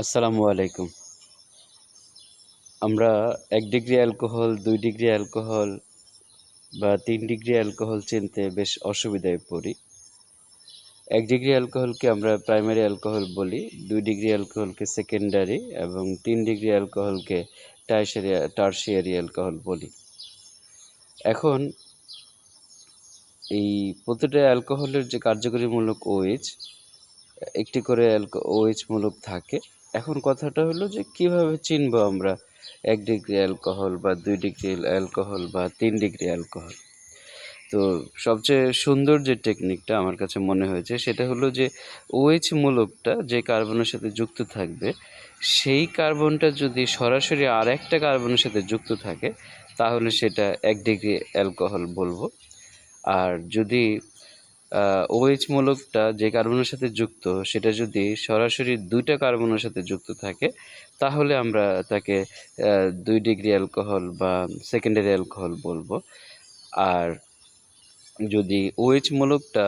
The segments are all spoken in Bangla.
আসসালামু আলাইকুম। আমরা ১ ডিগ্রি অ্যালকোহল, ২ ডিগ্রি অ্যালকোহল বা ৩ ডিগ্রি অ্যালকোহল চিনতে বেশ অসুবিধায় পড়ি। ১ ডিগ্রি অ্যালকোহলকে আমরা প্রাইমারি অ্যালকোহল বলি, ২ ডিগ্রি অ্যালকোহলকে সেকেন্ডারি এবং ৩ ডিগ্রি অ্যালকোহলকে টারশিয়ারি অ্যালকোহল বলি। এখন এই প্রতিটা অ্যালকোহলের যে কার্যকরীমূলক OH, একটি করে OH মূলক থাকে। এখন কথাটা হলো যে কিভাবে চিনবো আমরা ১ ডিগ্রি অ্যালকোহল বা ২ ডিগ্রি অ্যালকোহল বা ৩ ডিগ্রি অ্যালকোহল। তো সবচেয়ে সুন্দর যে টেকনিকটা আমার কাছে মনে হয়েছে সেটা হলো যে OH মূলকটা যে কার্বনের সাথে যুক্ত থাকবে, সেই কার্বনটা যদি সরাসরি আরেকটা কার্বনের সাথে যুক্ত থাকে তাহলে সেটা ১ ডিগ্রি অ্যালকোহল বলবো। আর যদি OH মূলকটা যে কার্বনের সাথে যুক্ত সেটা যদি সরাসরি ২টা কার্বনের সাথে যুক্ত থাকে তাহলে আমরা তাকে ২ ডিগ্রি অ্যালকোহল বা সেকেন্ডারি অ্যালকোহল বলবো। আর যদি OH মূলকটা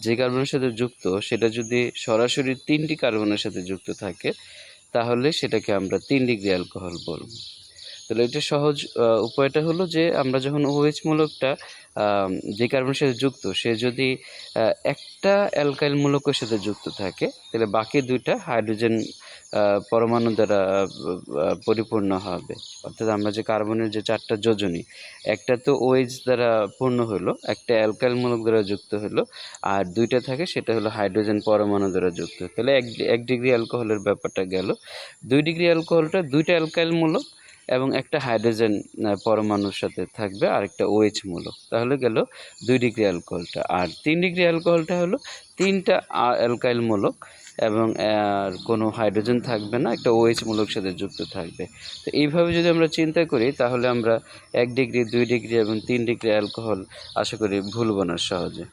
যে কার্বনের সাথে যুক্ত সেটা যদি সরাসরি ৩টি কার্বনের সাথে যুক্ত থাকে তাহলে সেটাকে আমরা ৩ ডিগ্রি অ্যালকোহল বলবো। তাহলে এটা সহজ উপায়টা হলো যে আমরা যখন OH মূলকটা যে কার্বনের সাথে যুক্ত সে যদি একটা অ্যালকাইল মূলকের সাথে যুক্ত থাকে তাহলে বাকি ২টা হাইড্রোজেন পরমাণু দ্বারা পরিপূর্ণ হবে। অর্থাৎ আমরা যে কার্বনের যে ৪টা যোজনী, একটা তো OH দ্বারা পূর্ণ হলো, একটা অ্যালকাইল মূলক দ্বারা যুক্ত হলো, আর ২টা থাকে সেটা হলো হাইড্রোজেন পরমাণু দ্বারা যুক্ত। তাহলে ১ ডিগ্রি অ্যালকোহলের ব্যাপারটা গেল। ২ ডিগ্রি অ্যালকোহলটা ২টা অ্যালকাইল মূলক এবং একটা হাইড্রোজেন পরমাণুর সাথে থাকবে আরেকটা OH মূলক। তাহলে গেল ২ ডিগ্রি অ্যালকোহলটা। আর ৩ ডিগ্রি অ্যালকোহলটা হলো ৩টা অ্যালকাইল মূলক এবং আর কোনো হাইড্রোজেন থাকবে না, একটা OH মূলক সাথে যুক্ত থাকবে। তো এইভাবে যদি আমরা চিন্তা করি তাহলে আমরা ১ ডিগ্রি, ২ ডিগ্রি এবং ৩ ডিগ্রি অ্যালকোহল আশা করি ভুলব না সহজে।